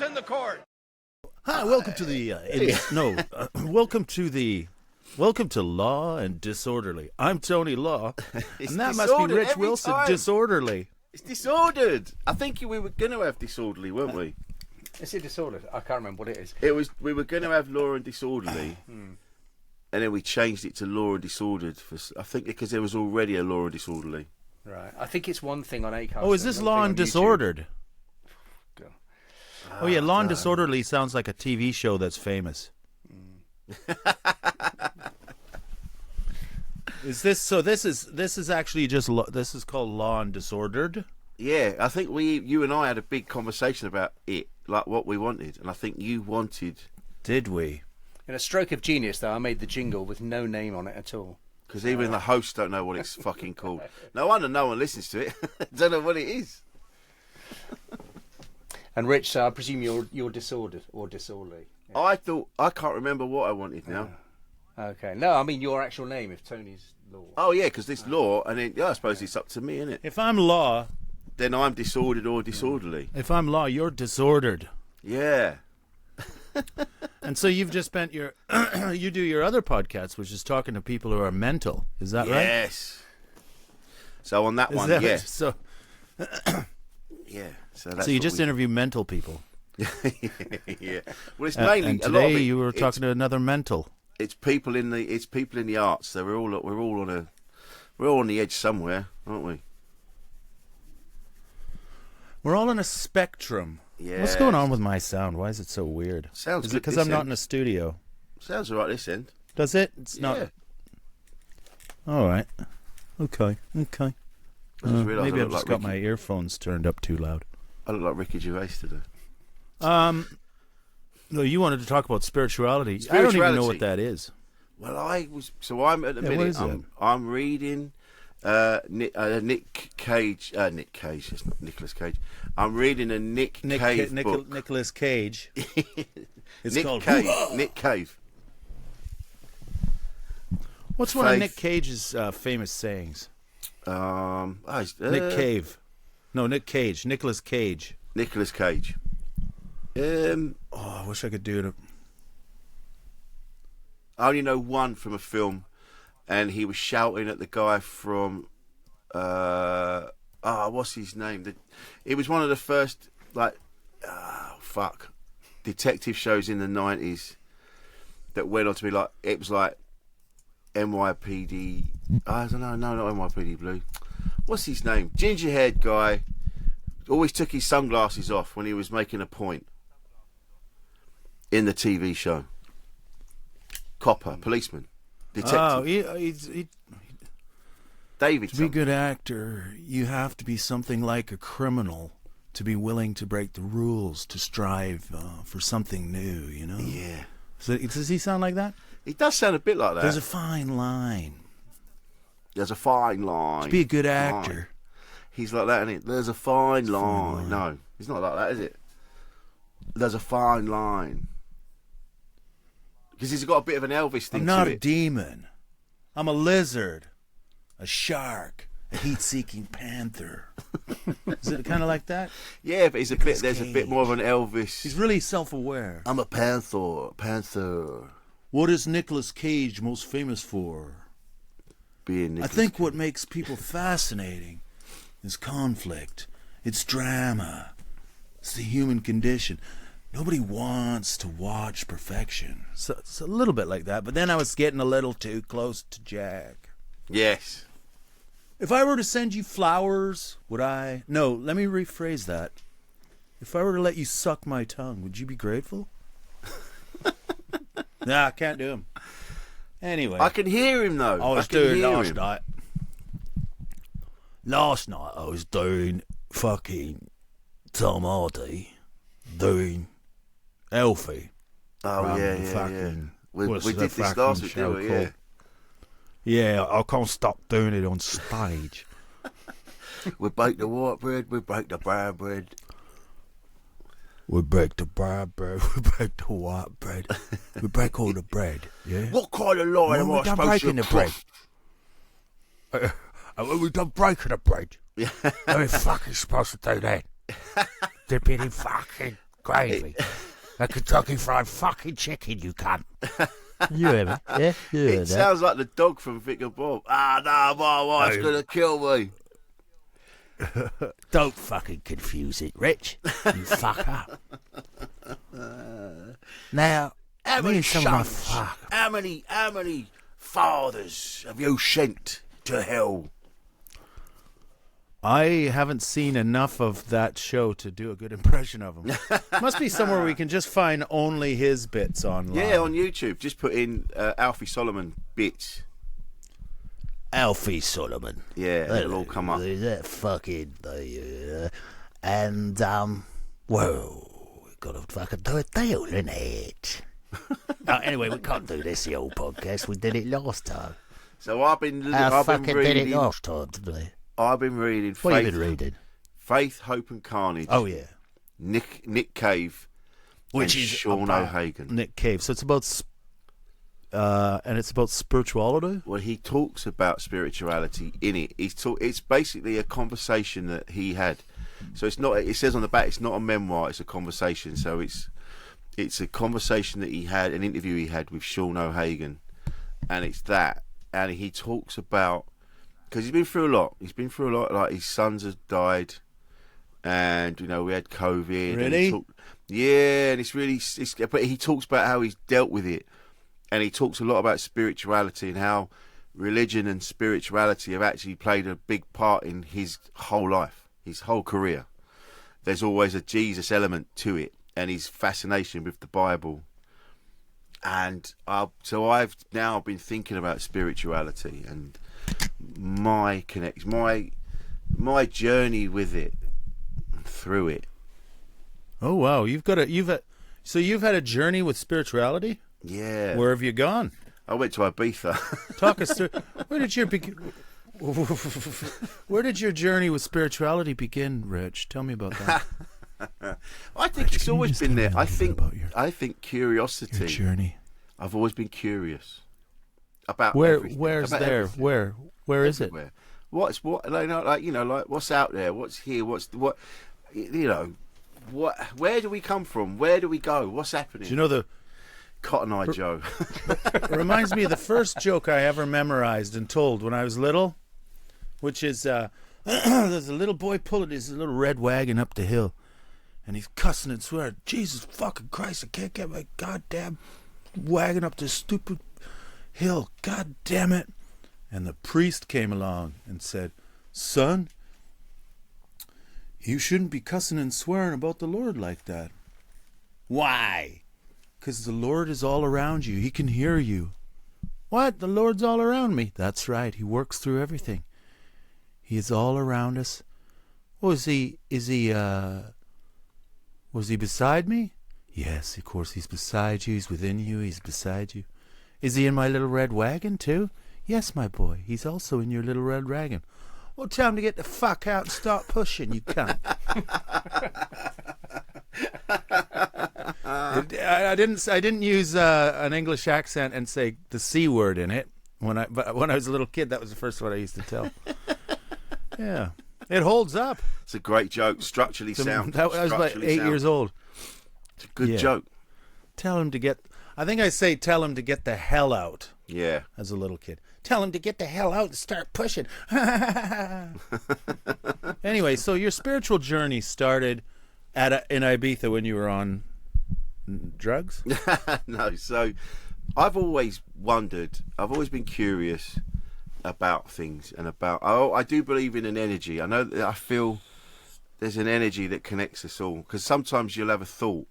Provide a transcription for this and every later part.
Silence in the court. Hi, welcome to the welcome to Law and Disorderly. I'm Tony Law, and that must be Rich Wilson. Time. Disorderly. It's disordered. I think we were going to have disorderly, weren't we? Is it disordered? I can't remember what it is. It was. We were going to have law and disorderly, and then we changed it to law and disordered. I think because there was already a law and disorderly. Right. I think it's one thing on Acast. Oh, is this Law and Disordered? Oh yeah, Law and Disorderly sounds like a TV show that's famous. Is this so? This is actually just this is called Law and Disordered. Yeah, I think you and I had a big conversation about it, like what we wanted, and I think you wanted. Did we? In a stroke of genius, though, I made the jingle with no name on it at all. Because even the hosts don't know what it's fucking called. No wonder no one listens to it. Don't know what it is. And Rich, so I presume you're disordered or disorderly. Yeah. I can't remember what I wanted now. Okay. No, I mean your actual name. If Tony's Law. Oh yeah, because this law, and then I suppose it's up to me, isn't it? If I'm Law, then I'm disordered or disorderly. If I'm Law, you're disordered. Yeah. And so you've just spent you do your other podcast, which is talking to people who are mental. Is that right? Yes. So on that one, yeah. So yeah. So you just interview mental people. Yeah. Well, it's mainly and a lot of today it, you were talking to another mental. It's people in the arts. So we're all on the edge somewhere, aren't we? We're all on a spectrum. Yeah. What's going on with my sound? Why is it so weird? Sounds is good it because this I'm not end. in a studio? Sounds all right this end. Does it? It's not. All right. Okay. Maybe I've just got my earphones turned up too loud. I look like Ricky Gervais today. No, you wanted to talk about spirituality. I don't even know what that is. Well, I'm at the minute. I'm reading Nick Cage. Nick Cage. It's not Nicolas Cage. I'm reading a Nick Cave book. Nicolas Cage. It's Nick called Cave. Nick Cave. What's one of Nick Cage's famous sayings? Nick Cave. No, Nick Cage. Nicolas Cage. Nicolas Cage. I wish I could do it. I only know one from a film, and he was shouting at the guy from what's his name? It was one of the first detective shows in the 90s that went on to be like, it was like NYPD. I don't know, no, not NYPD Blue. What's his name? Ginger-haired guy. Always took his sunglasses off when he was making a point in the TV show. Copper, policeman, detective. Oh, David. To be a good actor, you have to be something like a criminal to be willing to break the rules, to strive for something new, you know? Yeah. So, does he sound like that? He does sound a bit like that. There's a fine line. There's a fine line. To be a good actor. He's like that, isn't it? There's a fine line. No, he's not like that, is it? There's a fine line. Because he's got a bit of an Elvis thing I'm to it. not a demon. I'm a lizard, a shark, a heat-seeking panther. Is it kind of like that? Yeah, but there's a bit more of an Elvis. He's really self-aware. I'm a panther. What is Nicolas Cage most famous for? Being Nicolas I think Cage. what makes people fascinating is conflict. It's drama. It's the human condition. Nobody wants to watch perfection. So it's a little bit like that. But then I was getting a little too close to Jack. Yes. If I were to send you flowers, would I... No, let me rephrase that. If I were to let you suck my tongue, would you be grateful? Nah, I can't do him. Anyway. I can hear him, though. I was doing last night I was doing fucking Tom Hardy doing Elfie. Oh, yeah. We did this last week, didn't we? Yeah. Yeah, I can't stop doing it on stage. We bake the white bread, we break the brown bread. We break the brown bread, we break the white bread. We break all the bread, yeah? What kind of line am I supposed to cross? We're done breaking the bread. Yeah. How are we fucking supposed to do that? Dipping in fucking Gravy. A Kentucky Fried fucking chicken, you cunt. You hear me? Yeah? You hear It that? sounds like the dog from Vic and Bob. No, my wife's going to kill me. Don't fucking confuse it, Rich. You fuck up. Now, How me many and some of my sons? fuck. How many fathers have you sent to hell? I haven't seen enough of that show to do a good impression of him. Must be somewhere we can just find only his bits online. Yeah, on YouTube. Just put in Alfie Solomon bits. Alfie Solomon. Yeah, it'll all come up. That fucking and well, we gotta fucking do a deal, innit? Anyway, we can't do this the old podcast. We did it last time. So I've been Fucking did it reading. last time today. I've been reading. What have you been reading? Faith, Hope and Carnage. Oh yeah, Nick Cave, which and is Sean about O'Hagan. Nick Cave. So it's about and it's about spirituality. Well, he talks about spirituality in it. It's basically a conversation that he had. So it's not. It says on the back, it's not a memoir. It's a conversation. So it's a conversation that he had, an interview he had with Sean O'Hagan, and it's that. And he talks about, because he's been through a lot. He's been through a lot. Like his sons have died, and we had COVID. Really? And yeah, and it's really. But he talks about how he's dealt with it. And he talks a lot about spirituality and how religion and spirituality have actually played a big part in his whole life, his whole career. There's always a Jesus element to it, and his fascination with the Bible. And so I've now been thinking about spirituality and my journey with it, through it. Oh wow, you've had a journey with spirituality. Yeah. Where have you gone? I went to Ibiza. Talk us through. Where did your journey with spirituality begin, Rich? Tell me about that. I think it's always been there. I think your curiosity. journey. I've always been curious about everything, Where's about there? everything. Where is it? Everywhere. What's what's out there? What's here? What? Where do we come from? Where do we go? What's happening? Do you know the? Cotton Eye Joe. It reminds me of the first joke I ever memorized and told when I was little, which is there's a little boy pulling his little red wagon up the hill, and he's cussing and swearing, Jesus fucking Christ, I can't get my goddamn wagon up this stupid hill, god damn it. And the priest came along and said, son, you shouldn't be cussing and swearing about the Lord like that. Why? Because the Lord is all around you. He can hear you. What? The Lord's all around me. That's right. He works through everything. He is all around us. Was he beside me? Yes, of course. He's beside you. He's within you. He's beside you. Is he in my little red wagon too? Yes, my boy. He's also in your little red wagon. Well, tell him to get the fuck out and start pushing, you cunt. I didn't use an English accent and say the C word in it but when I was a little kid. That was the first one I used to tell. Yeah, it holds up. It's a great joke, structurally sound. I was about 8 years old. It's a good joke. Tell him to get. I think I say tell him to get the hell out. Yeah. As a little kid, tell him to get the hell out and start pushing. Anyway, so your spiritual journey started in Ibiza when you were on drugs? No, so I've always wondered, I've always been curious about things and I do believe in an energy. I feel there's an energy that connects us all, because sometimes you'll have a thought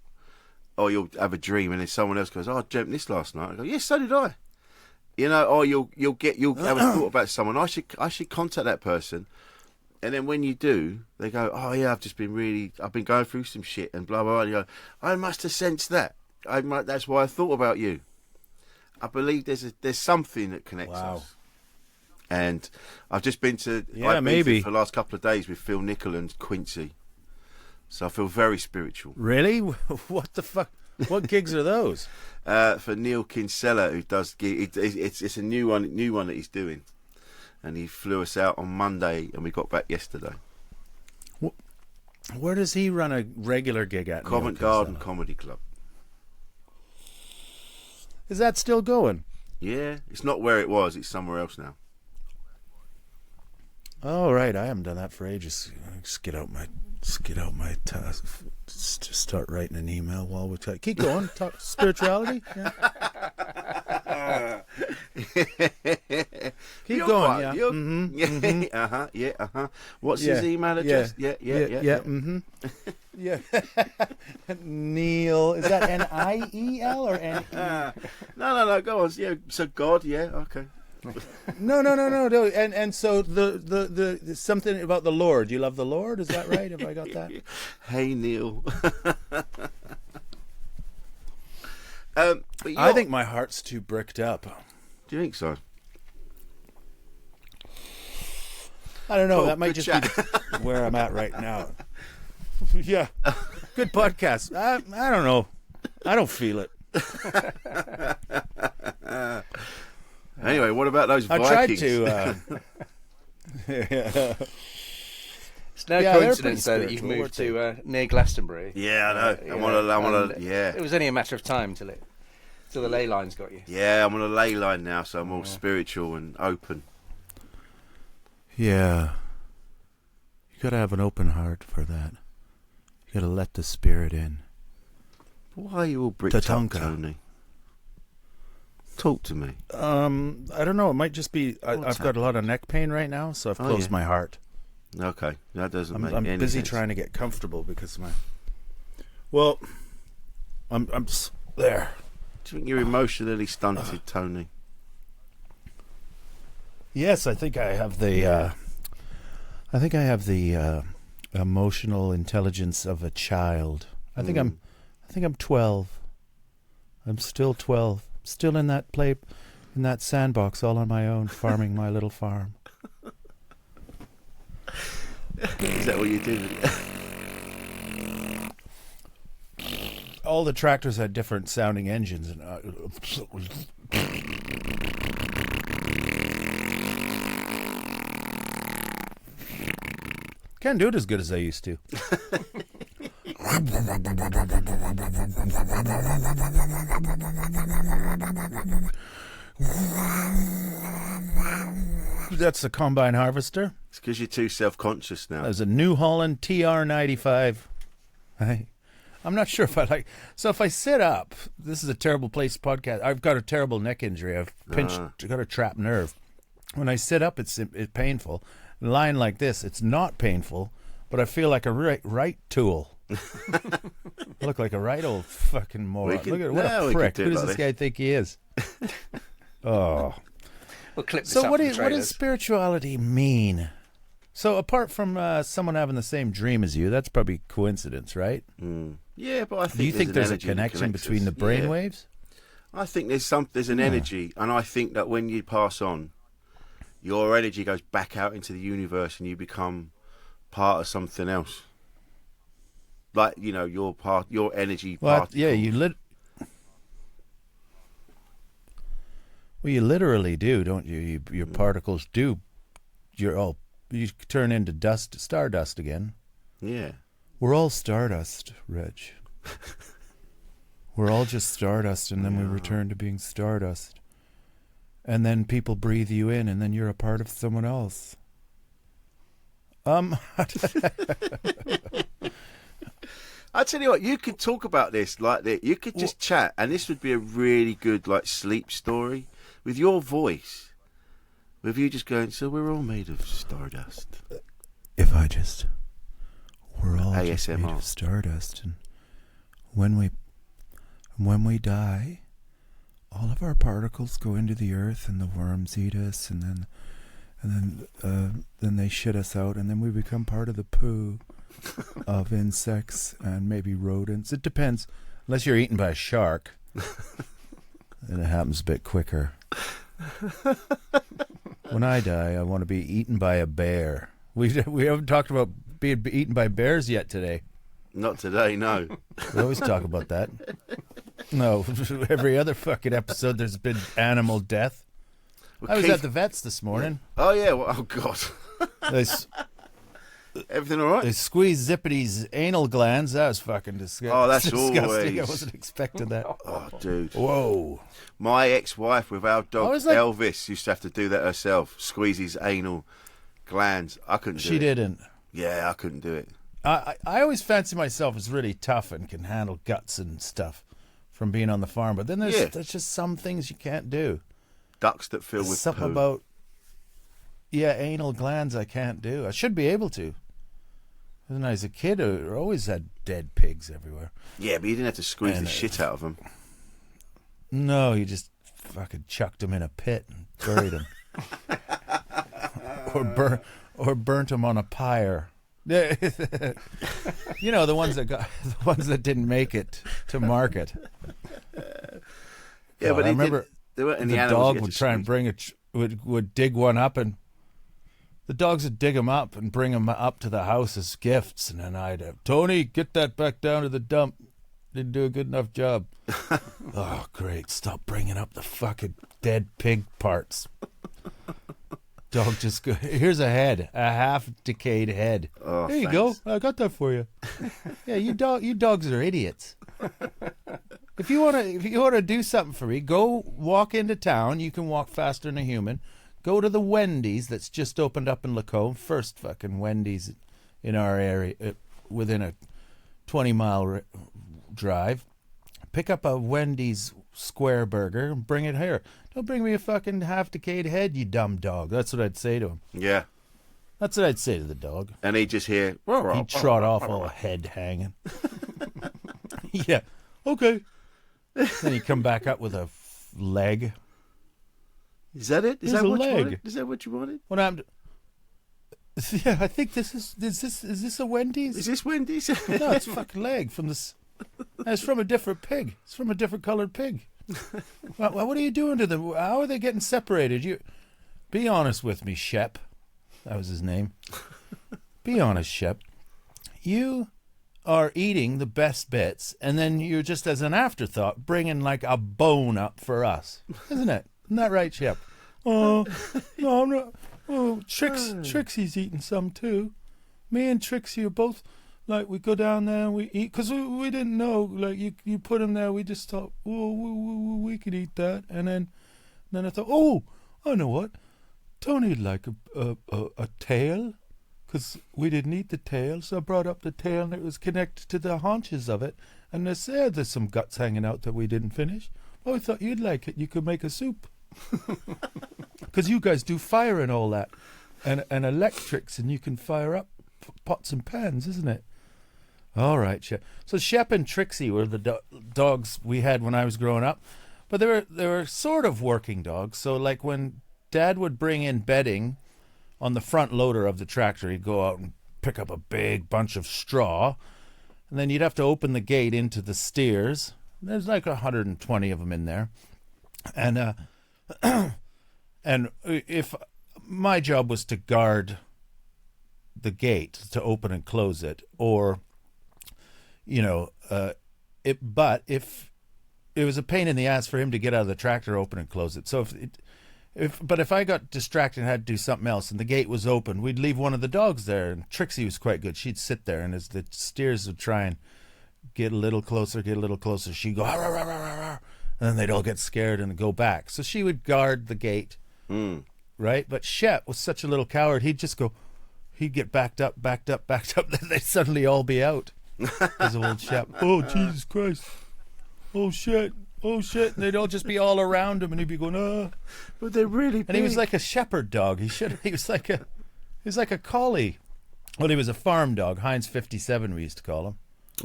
or you'll have a dream and then someone else goes, I dreamt this last night. I go, yes, so did I. Or you'll have a thought about someone. I should contact that person. And then when you do, they go, oh yeah, I've been going through some shit and blah, blah, blah. And you go, I must have sensed that. That's why I thought about you. I believe there's something that connects us. And I've just been to Ibiza for the last couple of days with Phil Nicol and Quincy. So I feel very spiritual. Really? What the fuck? What gigs are those? For Neil Kinsella, who does it's a new one that he's doing. And he flew us out on Monday, and we got back yesterday. Where does he run a regular gig at? Covent Garden Comedy Club. Is that still going? Yeah, it's not where it was. It's somewhere else now. Oh, right. I haven't done that for ages. Just get out my task. Just start writing an email while we talk. Keep going. Talk spirituality. Yeah. Keep going. Yeah. What's his email address? Yeah. Mm-hmm. Yeah. Neil. Is that Niel or N? No. Go on. Yeah. So God. Yeah. Okay. No. And so the something about the Lord. You love the Lord? Is that right? Have I got that? Hey Neil. I think my heart's too bricked up. Do you think so? I don't know. Cool, that might good just be where I'm at right now. Yeah. Good podcast. I don't know. I don't feel it. Anyway, what about those Vikings? I tried to. It's no coincidence though that you've moved to near Glastonbury. Yeah, I know. I want to. Yeah. It was only a matter of time till the ley lines got you. Yeah, I'm on a ley line now, so I'm all spiritual and open. Yeah. You gotta have an open heart for that. You gotta let the spirit in. Why are you all bricked up, Tony? Talk to me. I don't know. It might just be I've got a lot of neck pain right now, so I've closed my heart. Okay, that doesn't make I'm any busy sense. trying to get comfortable because Well, I'm there. Do you think you're emotionally stunted, Tony? Yes, I think I have the. Emotional intelligence of a child. I think I'm 12. I'm still 12. Still in that sandbox, all on my own, farming my little farm. Is that what you do? All the tractors had different sounding engines, and can't do it as good as I used to. That's the combine harvester. It's because you're too self-conscious now. There's a New Holland TR95. I'm not sure if I like. So if I sit up, this is a terrible place podcast. I've got a terrible neck injury. I've got a trapped nerve. When I sit up, it's painful. Lying like this, it's not painful, but I feel like a right tool. I look like a right old fucking moron. Look at what a prick. Who does this guy think he is? Oh. We'll clip this So up what for does spirituality mean? So apart from someone having the same dream as you, that's probably coincidence, right? Yeah, but I think Do you think there's a energy that connection connects between us. the brainwaves? I think there's an energy, and I think that when you pass on, your energy goes back out into the universe, and you become part of something else. Like, you know, your energy. Well, yeah, you literally do, don't you? Your particles do. You turn into dust, stardust again. Yeah. We're all stardust, Reg. We're all just stardust, and then we return to being stardust. And then people breathe you in, and then you're a part of someone else. I tell you what, you could talk about this like that. You could just chat, and this would be a really good like sleep story with your voice, with you just going. So we're all made of stardust. We're all just ASMR. made of stardust, and when we die, all of our particles go into the earth, and the worms eat us, and then they shit us out, and then we become part of the poo of insects and maybe rodents. It depends. Unless you're eaten by a shark, then it happens a bit quicker. When I die, I want to be eaten by a bear. We haven't talked about being eaten by bears yet today. Not today, no. We always talk about that. No, every other fucking episode there's been animal death. Well, I was Keith- at the vet's this morning. Oh yeah. Well, oh god. Everything all right? They squeezed Zippity's anal glands. That was fucking disgusting. Oh, that's disgusting. always. I wasn't expecting that. Oh, dude. Whoa. My ex-wife with our dog like... Elvis used to have to do that herself. Squeeze his anal glands. I couldn't do it. She didn't. Yeah, I couldn't do it. I always fancy myself as really tough and can handle guts and stuff from being on the farm. But then there's just some things you can't do. Ducks that fill with something poo. About anal glands I can't do. I should be able to. When I was a kid, I always had dead pigs everywhere. Yeah, but you didn't have to squeeze the shit out of them. No, you just fucking chucked them in a pit and buried them. or burnt them on a pyre. You know, the ones that didn't make it to market. Yeah, but I remember the dog would try and bring would dig one up, and the dogs would dig them up and bring them up to the house as gifts, and then I'd have, Tony, get that back down to the dump. Didn't do a good enough job. Oh, great. Stop bringing up the fucking dead pig parts. Dog just go, here's a head, a half-decayed head. Oh, there you thanks. go. I got that for you. Yeah, you dogs are idiots. If you wanna do something for me, go walk into town. You can walk faster than a human. Go to the Wendy's that's just opened up in Lacombe. First fucking Wendy's in our area, within a 20-mile drive. Pick up a Wendy's square burger and bring it here. Don't bring me a fucking half-decayed head, you dumb dog. That's what I'd say to him. Yeah. That's what I'd say to the dog. And he'd just hear... He'd trot off all head hanging. Yeah. Okay. Then he'd come back up with a leg. Is that it? Is Here's that a what you leg. wanted? Is that what you wanted? What happened? Yeah, I think this is this a Wendy's? Is this Wendy's? No, it's a fucking leg from this. It's from a different pig. It's from a different colored pig. What are you doing to them? How are they getting separated? You be honest with me, Shep. That was his name. Be honest, Shep. You are eating the best bits, and then you're just as an afterthought bringing like a bone up for us, isn't it? Isn't that right, Shep? Oh, no, I'm not. Oh, Trixie's eating some too. Me and Trixie are both, like, we go down there and we eat, because we didn't know, like, you put him there, we just thought, oh, we could eat that. And then I thought, oh, I know what. Tony'd like a tail, because we didn't eat the tail, so I brought up the tail and it was connected to the haunches of it. And there's some guts hanging out that we didn't finish. Oh, I thought you'd like it. You could make a soup. Because you guys do fire and all that, and electrics, and you can fire up pots and pans, isn't it? All right, Shep. So Shep and Trixie were the dogs we had when I was growing up, but they were sort of working dogs. So like when Dad would bring in bedding on the front loader of the tractor, he'd go out and pick up a big bunch of straw, and then you'd have to open the gate into the steers. There's like 120 of them in there, and and if my job was to guard the gate to open and close it, or but if it was a pain in the ass for him to get out of the tractor, open and close it. So if I got distracted and had to do something else and the gate was open, we'd leave one of the dogs there. And Trixie was quite good. She'd sit there, and as the steers would try and get a little closer, she'd go, "Arr, arr, arr, arr, arr," and then they'd all get scared and go back. So she would guard the gate, right? But Shep was such a little coward, he'd get backed up, then they'd suddenly all be out. As old Shep. Oh, Jesus Christ. Oh, shit. And they'd all just be all around him, and he'd be going, ah. But they're really big. And he was like a shepherd dog. He was like a collie. Well, he was a farm dog. Heinz 57, we used to call him.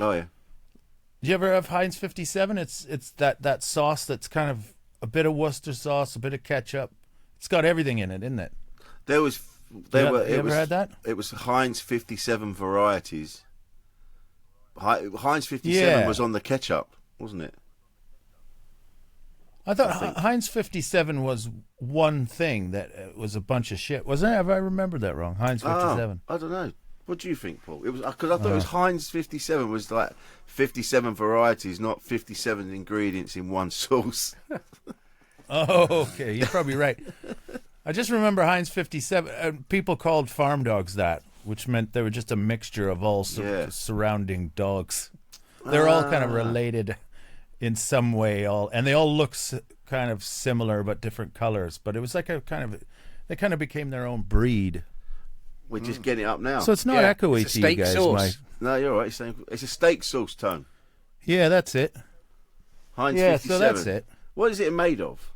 Oh, yeah. Did you ever have Heinz 57? It's that sauce that's kind of a bit of Worcester sauce, a bit of ketchup. It's got everything in it, isn't it? You ever had that? It was Heinz 57 varieties. Heinz 57 was on the ketchup, wasn't it? I thought Heinz 57 was one thing that was a bunch of shit. Wasn't it? Have I remembered that wrong? Heinz 57. I don't know. What do you think, Paul? It was because I thought it was Heinz 57 was like 57 varieties, not 57 ingredients in one sauce. Oh, okay. You're probably right. I just remember Heinz 57. People called farm dogs that which meant they were just a mixture of all surrounding dogs. They're all kind of related in some way, and they all look kind of similar but different colors. But it was like they kind of became their own breed. We're just getting it up now. So it's not echoey to you guys, sauce. No, you're right. It's a steak sauce, Tone. Yeah, that's it. Heinz 57. So that's it. What is it made of?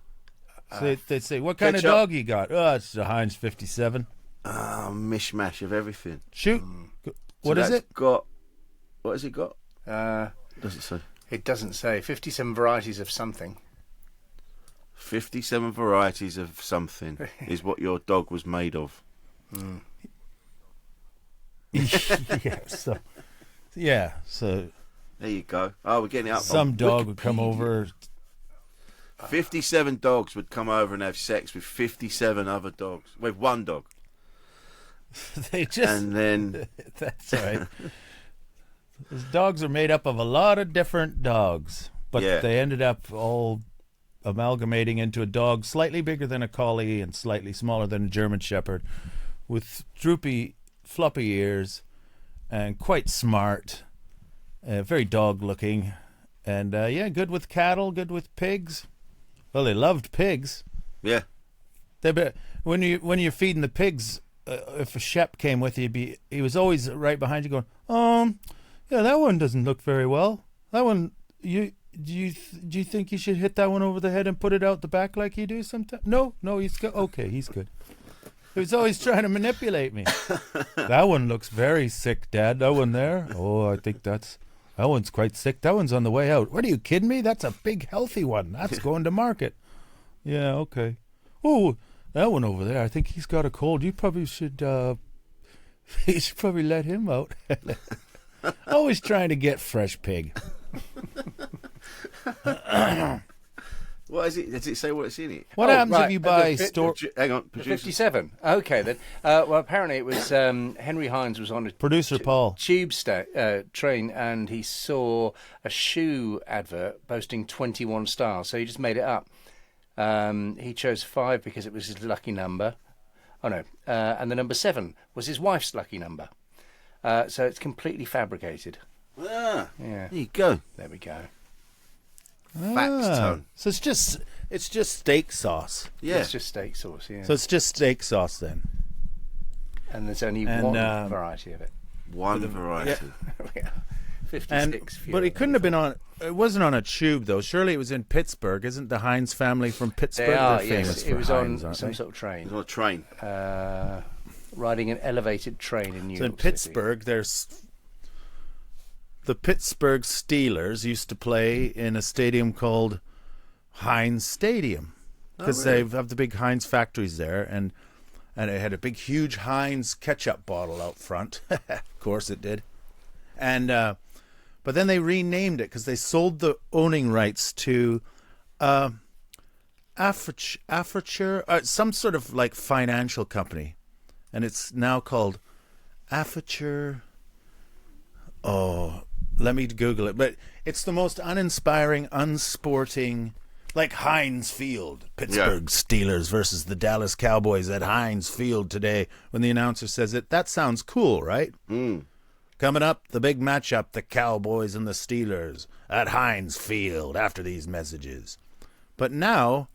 So they say, what kind of dog you got? Oh, it's a Heinz 57. Mishmash of everything. Shoot. What is it? What has it got? Does it say? It doesn't say. 57 varieties of something. 57 varieties of something is what your dog was made of. Yeah, so there you go. Oh, we're getting it up. Some dog would come over. 57 dogs would come over and have sex with 57 other dogs. With one dog. And then that's right. Those dogs are made up of a lot of different dogs, but they ended up all amalgamating into a dog slightly bigger than a collie and slightly smaller than a German Shepherd, with droopy, floppy ears, and quite smart, very dog-looking, and good with cattle, good with pigs. Well, they loved pigs. Yeah. When you're feeding the pigs, if a Shep came with you, he was always right behind you, going, yeah, that one doesn't look very well. That one, do you think you should hit that one over the head and put it out the back like you do sometimes? No, he's good. Okay, he's good. He was always trying to manipulate me. That one looks very sick, Dad. That one there. Oh, I think that one's quite sick. That one's on the way out. What, are you kidding me? That's a big, healthy one. That's going to market. Yeah, okay. Oh, that one over there, I think he's got a cold. You probably should, you should probably let him out. Always trying to get fresh pig. What is it? Does it say what it's in it? What happens if you buy store? Hang on, producer. 57. Okay, then. Well, apparently it was Henry Heinz was on a Producer Paul tube train, and he saw a shoe advert boasting 21 stars. So he just made it up. He chose 5 because it was his lucky number. Oh no, and the number 7 was his wife's lucky number. So it's completely fabricated. Yeah. There you go. There we go. Facts, Tone. So it's just steak sauce. Yeah. It's just steak sauce, yeah. So it's just steak sauce then. And there's only one variety of it. One variety. Yeah. 56. But it couldn't have been on. It wasn't on a tube though. Surely it was in Pittsburgh. Isn't the Heinz family from Pittsburgh? They are, They're famous yes. for It was Heinz, on some they? sort of train. It was on a train. Riding an elevated train in New So York in Pittsburgh, there's the Pittsburgh Steelers used to play in a stadium called Heinz Stadium because they have the big Heinz factories there, and it had a big, huge Heinz ketchup bottle out front. Of course, it did. And but then they renamed it because they sold the owning rights to Aperture, some sort of like financial company. And it's now called Aperture. Oh, let me Google it. But it's the most uninspiring, unsporting, like Heinz Field. Pittsburgh Steelers versus the Dallas Cowboys at Heinz Field today. When the announcer says it, that sounds cool, right? Coming up, the big matchup, the Cowboys and the Steelers at Heinz Field after these messages. But now,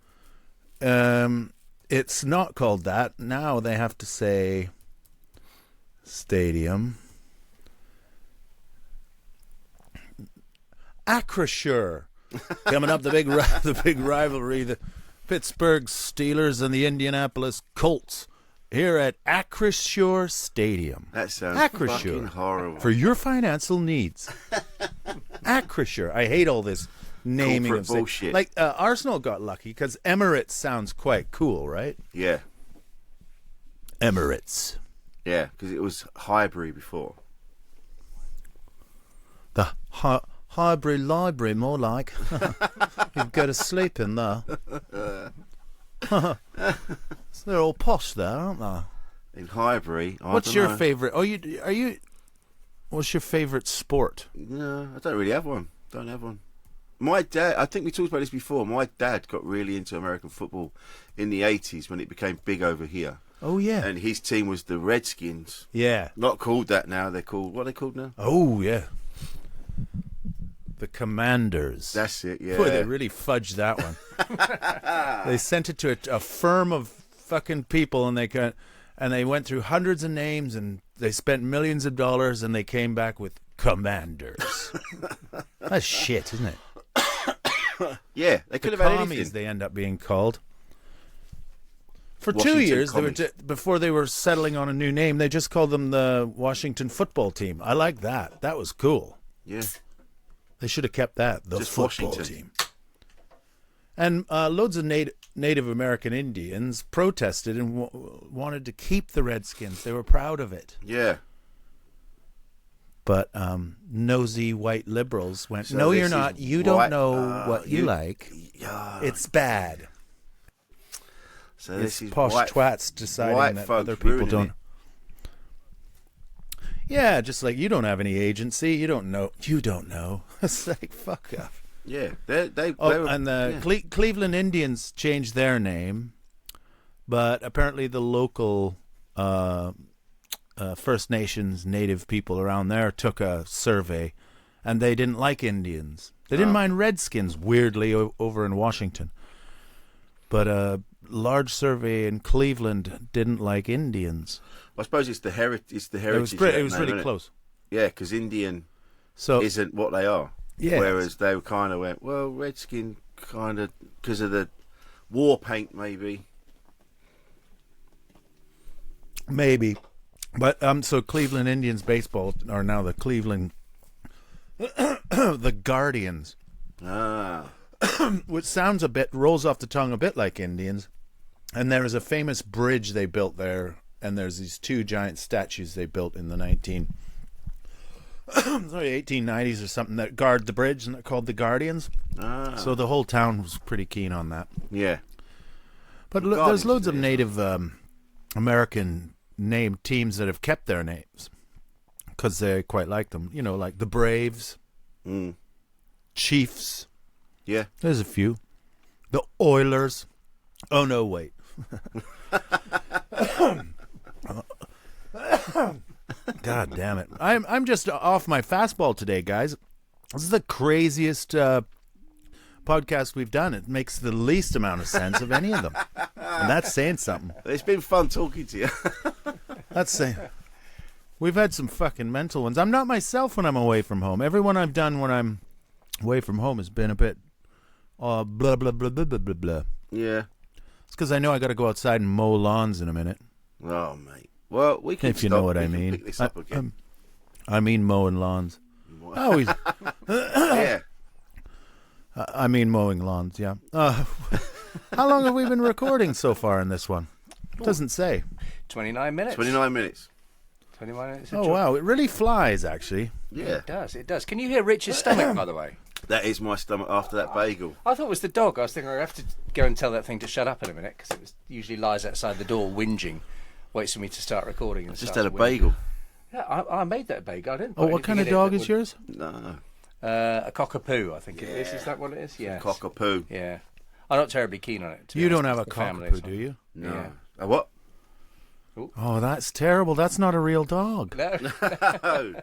it's not called that. Now they have to say stadium. Acrisure. Coming up, the big rivalry, the Pittsburgh Steelers and the Indianapolis Colts here at Acrisure Stadium. That sounds Acrisure, fucking horrible. for your financial needs. Acrisure. I hate all this naming Corporate of bullshit. Like Arsenal got lucky because Emirates sounds quite cool, right? Yeah. Emirates. Yeah, because it was Highbury before. The Highbury Library, more like. You'd go to sleep in there. They're all posh there, aren't they? In Highbury, What's your favourite? What's your favourite sport? No, I don't really have one. Don't have one. My dad, I think we talked about this before. My dad got really into American football in the 80s when it became big over here. Oh, yeah. And his team was the Redskins. Yeah. Not called that now. They're called... What are they called now? Oh, yeah. The Commanders. That's it, yeah. Boy, they really fudged that one. They sent it to a firm of fucking people, and they went through hundreds of names, and they spent millions of dollars, and they came back with Commanders. That's shit, isn't it? Yeah, they could The have had commies, anything. they end up being called. For Washington 2 years, Commies. before they were settling on a new name, they just called them the Washington Football Team. I like that. That was cool. Yeah. They should have kept that, the Just football Washington. team. And loads of Native American Indians protested and wanted to keep the Redskins. They were proud of it. Yeah. But nosy white liberals went, So no, this you're is not. You white- don't know what you like. Yeah. It's bad. So this It's is posh white, twats deciding white that folks other people ruining don't. it. Yeah, just like you don't have any agency. You don't know. You don't know. It's like, fuck off. Yeah. They Oh, were, and the yeah. Cleveland Indians changed their name, but apparently the local First Nations native people around there took a survey, and they didn't like Indians. They didn't mind Redskins, weirdly, over in Washington. But a large survey in Cleveland didn't like Indians. I suppose it's the heritage. It's the It heritage. was, of that it was name, really isn't it? close. Yeah, because Indian So isn't what they are. yeah, Whereas they kind of went, well, Redskin kind of because of the war paint, maybe. maybe. But so Cleveland Indians baseball are now the Cleveland the Guardians. Ah, Which sounds rolls off the tongue a bit like Indians. And there is a famous bridge they built there, and there's these two giant statues they built in the 1890s or something that guard the bridge, and they're called the Guardians. So the whole town was pretty keen on that. yeah. But Guardians there's loads of today, Native American named teams that have kept their names because they quite like them. You know, like the Braves, Mm. Chiefs. Yeah. There's a few. The Oilers. Oh, no, wait. God damn it. I'm just off my fastball today, guys. This is the craziest podcast we've done. It makes the least amount of sense of any of them. And that's saying something. It's been fun talking to you. That's saying... We've had some fucking mental ones. I'm not myself when I'm away from home. Everyone I've done when I'm away from home has been a bit blah, blah, blah, blah, blah, blah, blah. Yeah. It's because I know I got to go outside and mow lawns in a minute. Oh, mate. Well, we can If you stop. know what We I can mean. Pick this up again. I mean mowing lawns. Oh, Yeah. I mean mowing lawns, yeah. How long have we been recording so far in this one? Doesn't say. 29 minutes. 29 minutes. 29 minutes. of Oh, job. wow. It really flies, actually. Yeah. It does. It does. Can you hear Rich's stomach, by the way? That is my stomach after that bagel. I thought it was the dog. I was thinking I have to go and tell that thing to shut up in a minute because it usually lies outside the door whinging, waits for me to start recording. And Just starts had a whinging. bagel. Yeah, I made that bagel. I didn't. Oh, put what kind anything of in it dog that is yours? No. A cockapoo, I think it is. Is that what it is? Yeah. Cockapoo. Yeah. I'm not terribly keen on it. to be You honest, don't have a it's the family, cockapoo, so- do you? No. Yeah. A what? Oh, that's terrible. That's not a real dog. No, Oh.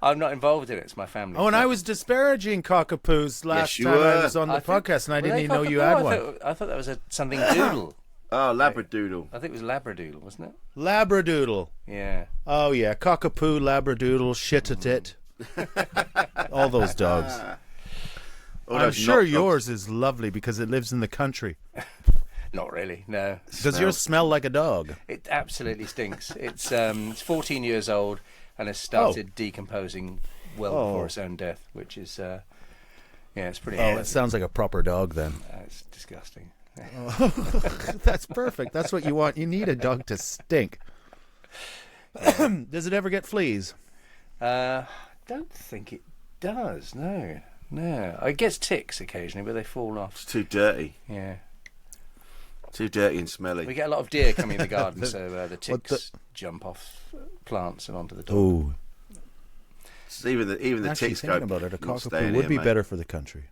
I'm not involved in it. It's my family. Oh, and I was disparaging cockapoos last you time I were. was on the I think- podcast, and I were didn't they even know you cockapoo? had I one. I thought that was something doodle. Oh, Labradoodle. I think it was labradoodle, wasn't it? Labradoodle. Yeah. Oh, yeah. Cockapoo, Labradoodle, shit-a-tit. All those dogs. All I'm those sure knock dogs. yours is lovely because it lives in the country. Not really. No. Does yours smell like a dog? It absolutely stinks. It's 14 years old and has started decomposing well before its own death, which is yeah, it's pretty. Oh, it sounds like a proper dog then. It's disgusting. That's perfect. That's what you want. You need a dog to stink. Does it ever get fleas? Don't think it does. No, no. It gets ticks occasionally, but they fall off. It's too dirty. Yeah. Too dirty and smelly. We get a lot of deer coming in the garden, so the What ticks jump off plants and onto the dog. Oh, It's even the actually ticks thinking go. about it, a "Not cockapoo staying would here, be mate." better for the country.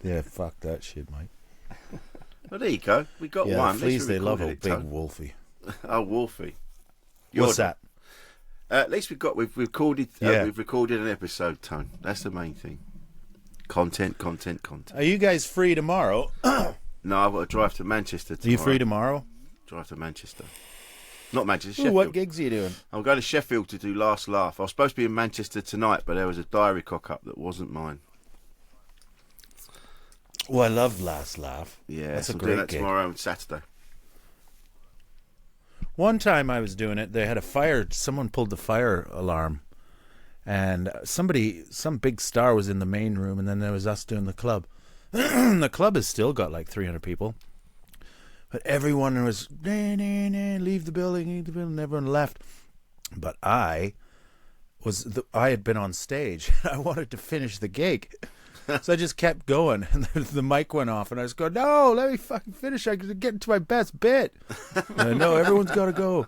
Yeah, fuck that shit, Mike. Well, there you go. We got Yeah, one. fleas, they love a it, big Tone. wolfie. Oh, Wolfie. What's that? At least we've recorded. Yeah. We've recorded an episode, Tone. That's the main thing. Content. Are you guys free tomorrow? No, I've got to drive to Manchester Are tomorrow. you free tomorrow? Drive to Manchester. Not Manchester, Ooh, Sheffield. what gigs are you doing? I'm going to Sheffield to do Last Laugh. I was supposed to be in Manchester tonight, but there was a diary cock-up that wasn't mine. Oh, I love Last Laugh. Yeah, That's so a I'm doing great that gig. tomorrow and Saturday. One time I was doing it, they had a fire. Someone pulled the fire alarm, and some big star was in the main room, and then there was us doing the club. The club has still got like 300 people, but everyone was leave the building, and everyone left. But I had been on stage. I wanted to finish the gig. So I just kept going, and the mic went off, and I was going, no, let me fucking finish. I could get into my best bit. No, everyone's got to go.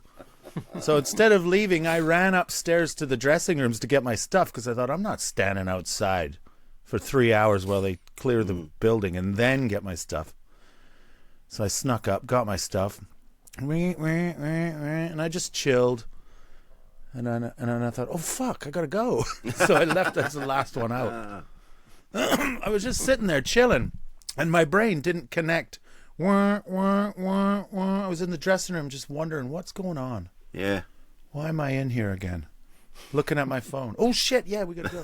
So instead of leaving, I ran upstairs to the dressing rooms to get my stuff, because I thought, I'm not standing outside for 3 hours while they clear the building and then get my stuff. So I snuck up, got my stuff, and I just chilled. And then I thought, oh, fuck, I got to go. So I left as the last one out. I was just sitting there chilling, and my brain didn't connect. I was in the dressing room just wondering, what's going on? Yeah. Why am I in here again? Looking at my phone. Oh, shit, yeah, we got to go.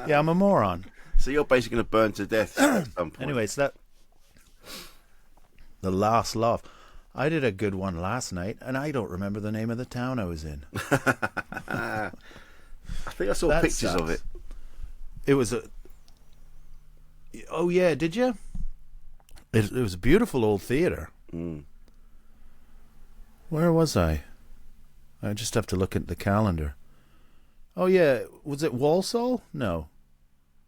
Yeah, I'm a moron. So you're basically going to burn to death at some point. Anyways, the Last Laugh. I did a good one last night, and I don't remember the name of the town I was in. I think I saw That pictures of sucks. it. It was a... Oh, yeah, did you? It was a beautiful old theatre. Mm. Where was I? I just have to look at the calendar. Oh, yeah. Was it Walsall? No.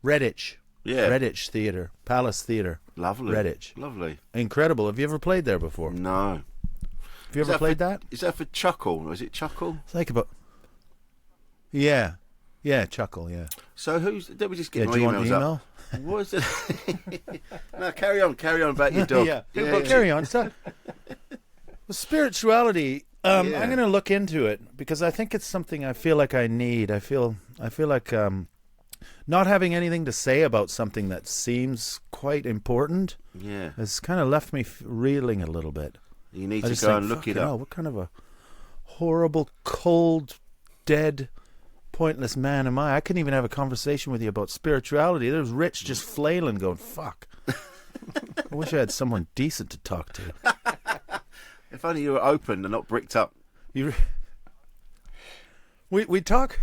Redditch. Yeah. Redditch Theatre. Palace Theatre. Lovely. Redditch. Lovely. Incredible. Have you ever played there before? No. Have you ever played that? Is that for Chuckle? Is it Chuckle? It's like about... Yeah. Yeah, Chuckle, yeah. So let me just get Yeah, my do you want emails the up. email? What is it? No, carry on about your dog. Yeah. Carry on. So, well, spirituality, I'm going to look into it, because I think it's something I feel like I need. I feel like not having anything to say about something that seems quite important has kind of left me reeling a little bit. You need I to just go think, and look it fucking hell, up. what kind of a horrible, cold, dead, pointless man am I? I couldn't even have a conversation with you about spirituality. There's Rich just flailing, going, fuck. I wish I had someone decent to talk to. If only you were open and not bricked up. We talk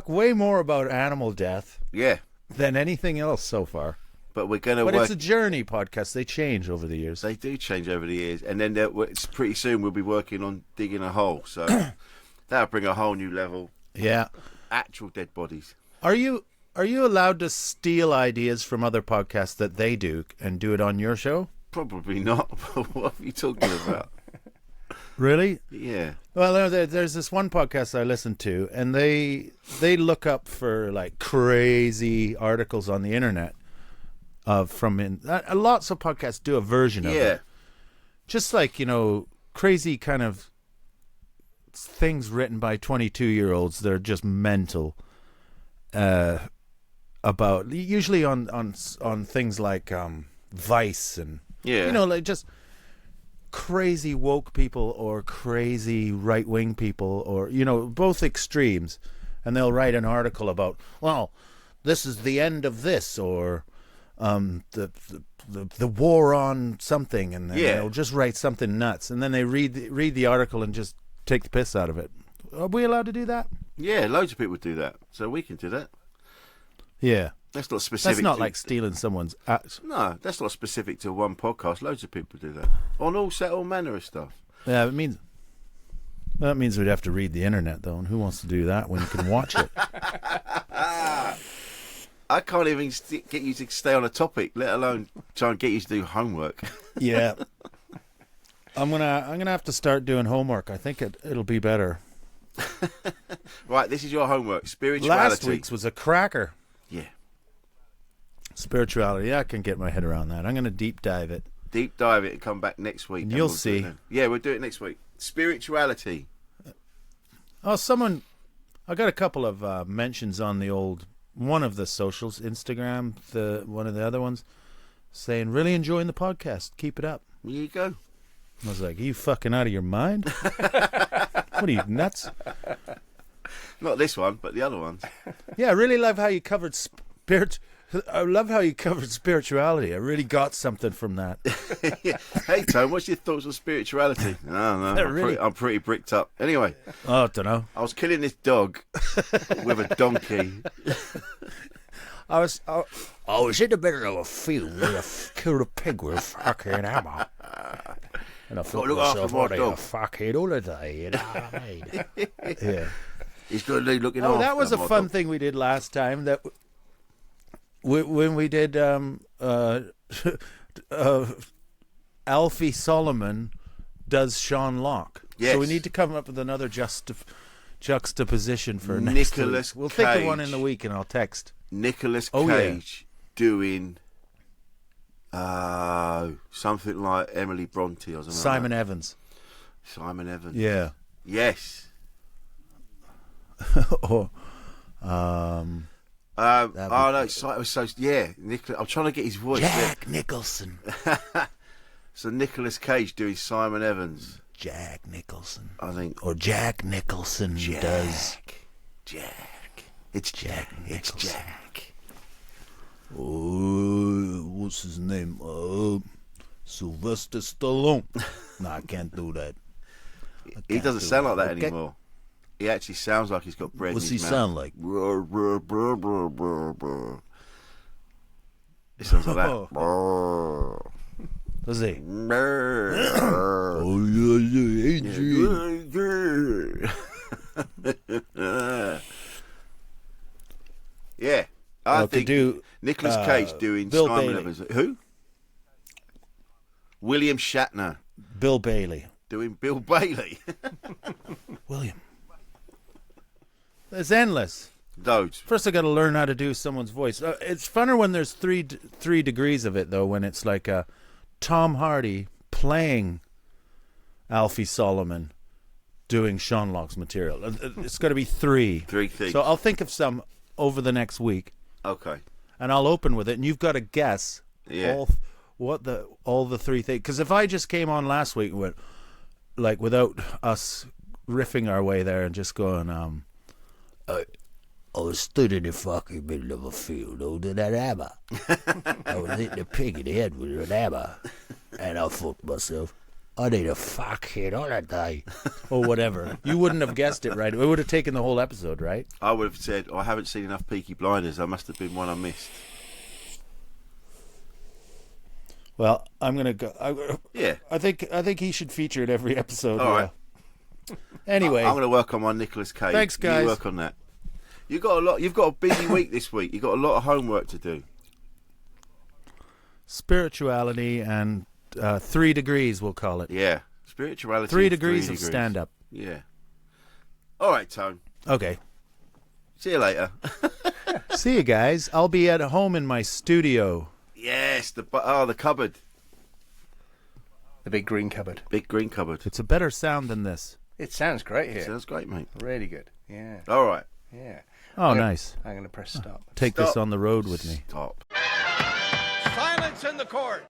way more about animal death Yeah. than anything else so far. But we're going to But work. it's a journey podcast. They change over the years. They do change over the years. And then it's pretty soon we'll be working on digging a hole. So that'll bring a whole new level. Yeah. Actual dead bodies. Are you allowed to steal ideas from other podcasts that they do and do it on your show? Probably not. What are you talking about? Really? Yeah. Well, there's this one podcast I listen to, and they look up for like crazy articles on the internet lots of podcasts do a version of it. Just like, crazy kind of things written by 22-year-olds that are just mental about, usually on things like Vice and like just crazy woke people or crazy right-wing people, or both extremes, and they'll write an article about, well, this is the end of this, or the war on something, and they'll just write something nuts, and then they read the article and just take the piss out of it. Are we allowed to do that? Yeah, loads of people do that, so we can do that. Yeah. That's not specific. That's not like stealing someone's act. No, that's not specific to one podcast. Loads of people do that on all manner of stuff. Yeah, that means we'd have to read the internet, though, and who wants to do that when you can watch it? I can't even get you to stay on a topic, let alone try and get you to do homework. Yeah. I'm gonna have to start doing homework. I think it'll be better. Right, this is your homework. Spirituality. Last week's was a cracker. Yeah. Spirituality. I can get my head around that. I'm going to deep dive it. Deep dive it and come back next week. And you'll do it see. then. Yeah, we'll do it next week. Spirituality. Oh, I got a couple of mentions on one of the socials, Instagram, one of the other ones, saying, really enjoying the podcast. Keep it up. There you go. I was like, are you fucking out of your mind? What are you, nuts? Not this one, but the other ones. Yeah, I really love how you covered spirituality. I really got something from that. Yeah. Hey, Tone, what's your thoughts on spirituality? I don't know. I'm pretty bricked up. Anyway. Oh, I don't know. I was killing this dog with a donkey. I was in the middle of a field where I killed a pig with a fucking hammer. And I thought to myself, what a fucking holiday, you know what I mean? yeah. He's going to be looking after. Oh, that was a fun thing we did last time. That when we did Alfie Solomon does Sean Locke. Yes. So we need to come up with another juxtaposition for next Nicolas week. We'll Cage. think of one in the week and I'll text. Nicolas Cage doing something like Emily Bronte or something. Simon Evans. Simon Evans. Yeah. Yes. or no, it was so yeah. I'm trying to get his voice. Jack Nicholson. So Nicolas Cage doing Simon Evans. Jack Nicholson. I think. Or Jack Nicholson does. Jack. It's Jack. It's Jack. Oh, what's his name? Sylvester Stallone. No, I can't do that. He doesn't sound like that anymore. He actually sounds like he's got bread What's in he his sound mouth. like? It sounds like that. Does he? Oh, yeah, Adrian. Yeah. I think do Nicolas Cage doing Bill Simon Bailey. Evans. Who? William Shatner Bill Bailey. doing Bill Bailey. William. It's endless. Loads. First, I got to learn how to do someone's voice. It's funner when there's three degrees of it, though. When it's like Tom Hardy playing Alfie Solomon doing Sean Locke's material. It's got to be three. Three things. So I'll think of some over the next week, Okay. and I'll open with it, and you've got to guess Yeah. all the three things. Because if I just came on last week and went, like, without us riffing our way there and just going, I was stood in the fucking middle of a field holding that hammer. I was hitting the pig in the head with an hammer. And I thought to myself, I need a fucking holiday. or whatever, you wouldn't have guessed it right. It would have taken the whole episode, right? I would have said, I haven't seen enough Peaky Blinders. There must have been one I missed. Well, I'm gonna go. Yeah. I think he should feature in every episode. All right. Anyway, I'm going to work on my Nicolas Cage. Thanks, guys. You work on that. You've got a busy week this week. You've got a lot of homework to do. spirituality and 3 degrees, we'll call it. Yeah. Spirituality. 3 degrees of stand-up. Yeah. All right, Tone. Okay. See you later. See you guys. I'll be at home in my studio. Yes. The cupboard. The big green cupboard. Big green cupboard. It's a better sound than this. It sounds great here. Sounds great, mate. Really good. Yeah. All right. Yeah. Oh, nice. I'm going to press stop. Take Stop. this on the road with me. Stop. Silence in the court.